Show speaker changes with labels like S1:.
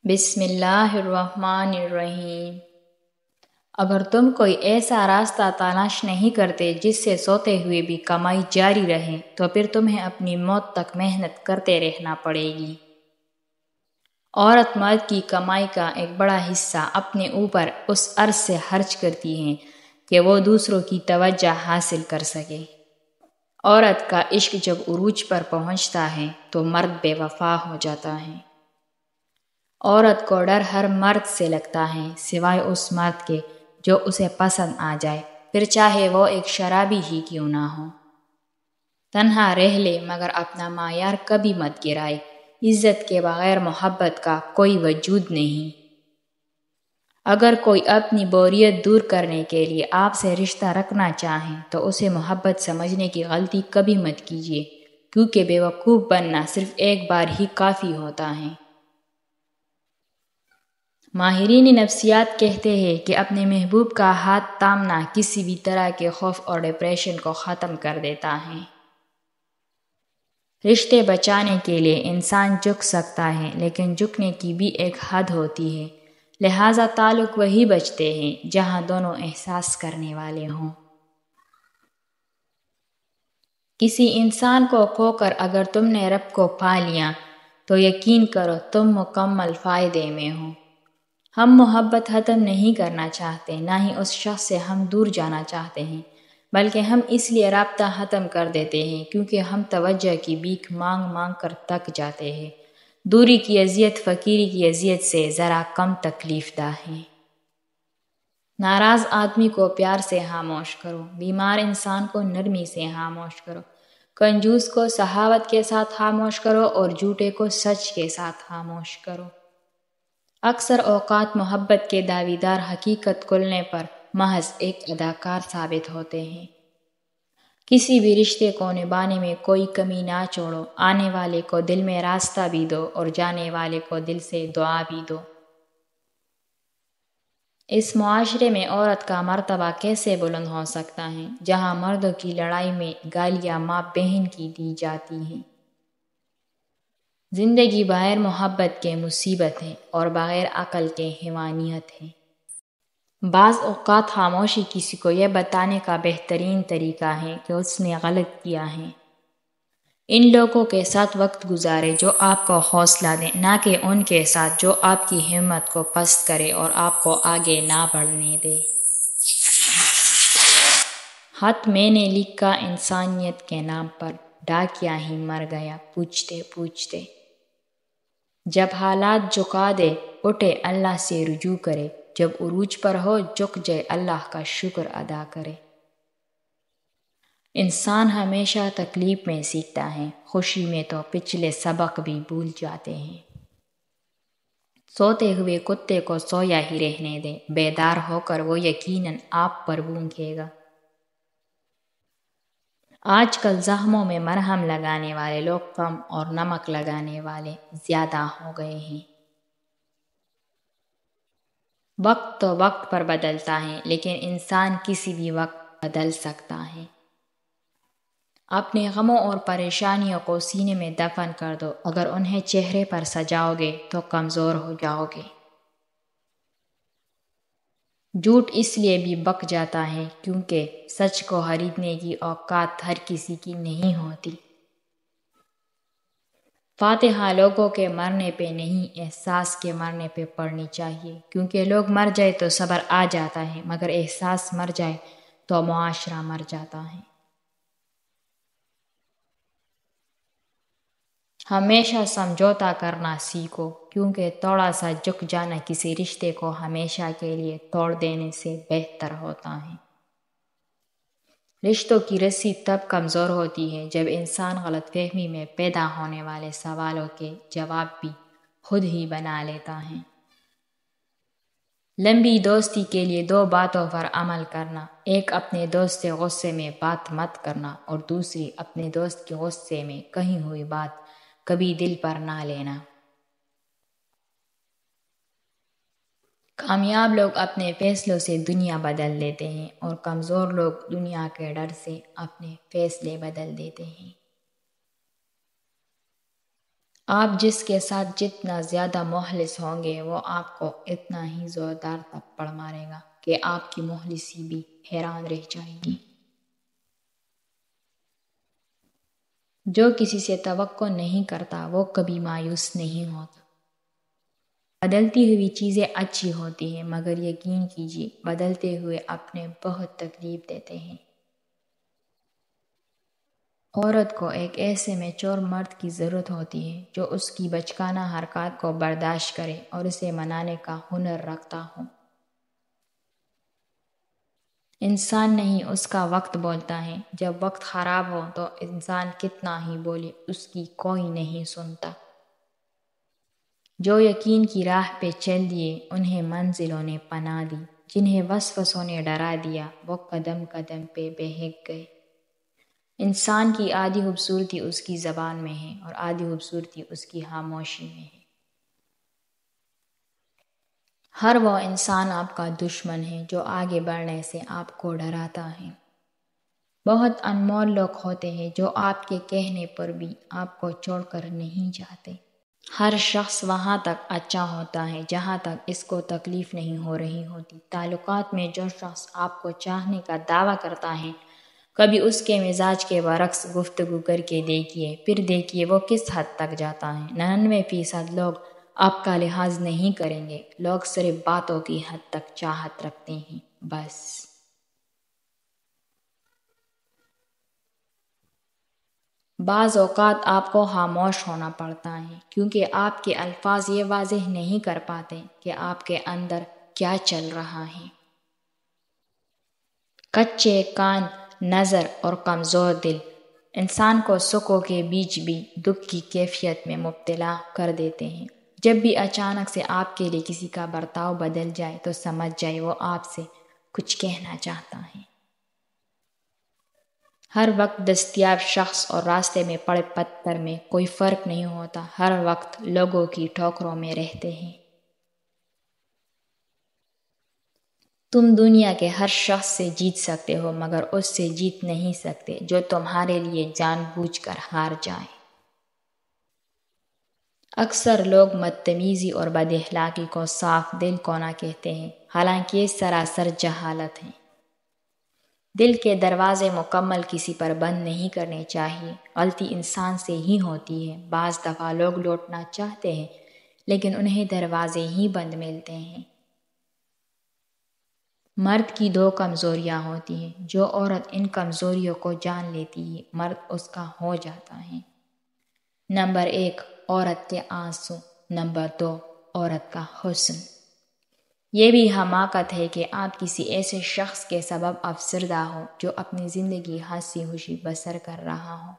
S1: بسم اللہ الرحمن الرحیم۔ اگر تم کوئی ایسا راستہ تلاش نہیں کرتے جس سے سوتے ہوئے بھی کمائی جاری رہے تو پھر تمہیں اپنی موت تک محنت کرتے رہنا پڑے گی۔ عورت مرد کی کمائی کا ایک بڑا حصہ اپنے اوپر اس عرض سے خرچ کرتی ہے کہ وہ دوسروں کی توجہ حاصل کر سکے۔ عورت کا عشق جب عروج پر پہنچتا ہے تو مرد بے وفا ہو جاتا ہے۔ عورت کو ڈر ہر مرد سے لگتا ہے سوائے اس مرد کے جو اسے پسند آ جائے، پھر چاہے وہ ایک شرابی ہی کیوں نہ ہو۔ تنہا رہ لے مگر اپنا معیار کبھی مت گرائے، عزت کے بغیر محبت کا کوئی وجود نہیں۔ اگر کوئی اپنی بوریت دور کرنے کے لیے آپ سے رشتہ رکھنا چاہے تو اسے محبت سمجھنے کی غلطی کبھی مت کیجیے، کیونکہ بیوقوف بننا صرف ایک بار ہی کافی ہوتا ہے۔ ماہرین نفسیات کہتے ہیں کہ اپنے محبوب کا ہاتھ تھامنا کسی بھی طرح کے خوف اور ڈپریشن کو ختم کر دیتا ہے۔ رشتے بچانے کے لیے انسان جھک سکتا ہے، لیکن جھکنے کی بھی ایک حد ہوتی ہے، لہٰذا تعلق وہی بچتے ہیں جہاں دونوں احساس کرنے والے ہوں۔ کسی انسان کو کھو کر اگر تم نے رب کو پا لیا تو یقین کرو تم مکمل فائدے میں ہو۔ ہم محبت ختم نہیں کرنا چاہتے، نہ ہی اس شخص سے ہم دور جانا چاہتے ہیں، بلکہ ہم اس لیے رابطہ ختم کر دیتے ہیں کیونکہ ہم توجہ کی بھیک مانگ مانگ کر تک جاتے ہیں۔ دوری کی اذیت فقیری کی اذیت سے ذرا کم تکلیف دہ ہے۔ ناراض آدمی کو پیار سے خاموش کرو، بیمار انسان کو نرمی سے خاموش کرو، کنجوس کو سخاوت کے ساتھ خاموش کرو اور جھوٹے کو سچ کے ساتھ خاموش کرو۔ اکثر اوقات محبت کے دعویدار حقیقت کھلنے پر محض ایک اداکار ثابت ہوتے ہیں۔ کسی بھی رشتے کو نبھانے میں کوئی کمی نہ چھوڑو، آنے والے کو دل میں راستہ بھی دو اور جانے والے کو دل سے دعا بھی دو۔ اس معاشرے میں عورت کا مرتبہ کیسے بلند ہو سکتا ہے جہاں مردوں کی لڑائی میں گالیاں ماں بہن کی دی جاتی ہیں؟ زندگی بغیر محبت کے مصیبت ہے اور بغیر عقل کے حیوانیت ہے۔ بعض اوقات خاموشی کسی کو یہ بتانے کا بہترین طریقہ ہے کہ اس نے غلط کیا ہے۔ ان لوگوں کے ساتھ وقت گزارے جو آپ کو حوصلہ دیں، نہ کہ ان کے ساتھ جو آپ کی ہمت کو پست کرے اور آپ کو آگے نہ بڑھنے دے۔ خط میں نے لکھا انسانیت کے نام پر، ڈاکیا ہی مر گیا پوچھتے پوچھتے۔ جب حالات جھکا دے اٹھے اللہ سے رجوع کرے، جب عروج پر ہو جھک جائے اللہ کا شکر ادا کرے۔ انسان ہمیشہ تکلیف میں سیکھتا ہے، خوشی میں تو پچھلے سبق بھی بھول جاتے ہیں۔ سوتے ہوئے کتے کو سویا ہی رہنے دیں، بیدار ہو کر وہ یقیناً آپ پر بھونکے گا۔ آج کل زخموں میں مرہم لگانے والے لوگ کم اور نمک لگانے والے زیادہ ہو گئے ہیں۔ وقت تو وقت پر بدلتا ہے، لیکن انسان کسی بھی وقت بدل سکتا ہے۔ اپنے غموں اور پریشانیوں کو سینے میں دفن کر دو، اگر انہیں چہرے پر سجاؤ گے تو کمزور ہو جاؤ گے۔ جھوٹ اس لیے بھی بک جاتا ہے کیونکہ سچ کو خریدنے کی اوقات ہر کسی کی نہیں ہوتی۔ فاتحہ لوگوں کے مرنے پہ نہیں، احساس کے مرنے پہ پڑھنی چاہیے، کیونکہ لوگ مر جائے تو صبر آ جاتا ہے مگر احساس مر جائے تو معاشرہ مر جاتا ہے۔ ہمیشہ سمجھوتا کرنا سیکھو، کیونکہ تھوڑا سا جھک جانا کسی رشتے کو ہمیشہ کے لیے توڑ دینے سے بہتر ہوتا ہے۔ رشتوں کی رسی تب کمزور ہوتی ہے جب انسان غلط فہمی میں پیدا ہونے والے سوالوں کے جواب بھی خود ہی بنا لیتا ہے۔ لمبی دوستی کے لیے دو باتوں پر عمل کرنا، ایک اپنے دوست سے غصے میں بات مت کرنا اور دوسری اپنے دوست کے غصے میں کہی ہوئی بات کبھی دل پر نہ لینا۔ کامیاب لوگ اپنے فیصلوں سے دنیا بدل لیتے ہیں اور کمزور لوگ دنیا کے ڈر سے اپنے فیصلے بدل دیتے ہیں۔ آپ جس کے ساتھ جتنا زیادہ مخلص ہوں گے وہ آپ کو اتنا ہی زوردار تھپڑ مارے گا کہ آپ کی مخلصی بھی حیران رہ جائے گی۔ جو کسی سے توقع نہیں کرتا وہ کبھی مایوس نہیں ہوتا۔ بدلتی ہوئی چیزیں اچھی ہوتی ہیں مگر یقین کیجیے بدلتے ہوئے اپنے بہت تکلیف دیتے ہیں۔ عورت کو ایک ایسے میچور مرد کی ضرورت ہوتی ہے جو اس کی بچگانہ حرکات کو برداشت کرے اور اسے منانے کا ہنر رکھتا ہو۔ انسان نہیں اس کا وقت بولتا ہے، جب وقت خراب ہو تو انسان کتنا ہی بولے اس کی کوئی نہیں سنتا۔ جو یقین کی راہ پہ چل دیے انہیں منزلوں نے پناہ دی، جنہیں وسوسوں نے ڈرا دیا وہ قدم قدم پہ بہک گئے۔ انسان کی آدھی خوبصورتی اس کی زبان میں ہے اور آدھی خوبصورتی اس کی خاموشی میں ہے۔ ہر وہ انسان آپ کا دشمن ہے جو آگے بڑھنے سے آپ کو ڈراتا ہے۔ بہت انمول لوگ ہوتے ہیں جو آپ کے کہنے پر بھی آپ کو چھوڑ کر نہیں جاتے۔ ہر شخص وہاں تک اچھا ہوتا ہے جہاں تک اس کو تکلیف نہیں ہو رہی ہوتی۔ تعلقات میں جو شخص آپ کو چاہنے کا دعویٰ کرتا ہے کبھی اس کے مزاج کے برعکس گفتگو کر کے دیکھیے، پھر دیکھیے وہ کس حد تک جاتا ہے۔ 99% لوگ آپ کا لحاظ نہیں کریں گے، لوگ صرف باتوں کی حد تک چاہت رکھتے ہیں بس۔ بعض اوقات آپ کو خاموش ہونا پڑتا ہے کیونکہ آپ کے الفاظ یہ واضح نہیں کر پاتے کہ آپ کے اندر کیا چل رہا ہے۔ کچے کان، نظر اور کمزور دل انسان کو سکوں کے بیچ بھی دکھ کی کیفیت میں مبتلا کر دیتے ہیں۔ جب بھی اچانک سے آپ کے لیے کسی کا برتاؤ بدل جائے تو سمجھ جائے وہ آپ سے کچھ کہنا چاہتا ہے۔ ہر وقت دستیاب شخص اور راستے میں پڑے پتھر میں کوئی فرق نہیں ہوتا، ہر وقت لوگوں کی ٹھوکروں میں رہتے ہیں۔ تم دنیا کے ہر شخص سے جیت سکتے ہو مگر اس سے جیت نہیں سکتے جو تمہارے لیے جان بوجھ کر ہار جائے۔ اکثر لوگ بدتمیزی اور بد اخلاقی کو صاف دل کونا کہتے ہیں، حالانکہ یہ سراسر جہالت ہے۔ دل کے دروازے مکمل کسی پر بند نہیں کرنے چاہیے، غلطی انسان سے ہی ہوتی ہے۔ بعض دفعہ لوگ لوٹنا چاہتے ہیں لیکن انہیں دروازے ہی بند ملتے ہیں۔ مرد کی 2 کمزوریاں ہوتی ہیں، جو عورت ان کمزوریوں کو جان لیتی ہے مرد اس کا ہو جاتا ہے۔ نمبر 1 عورت کے آنسو، نمبر 2 عورت کا حسن۔ یہ بھی حماقت ہے کہ آپ کسی ایسے شخص کے سبب افسردہ ہو جو اپنی زندگی ہنسی خوشی بسر کر رہا ہو۔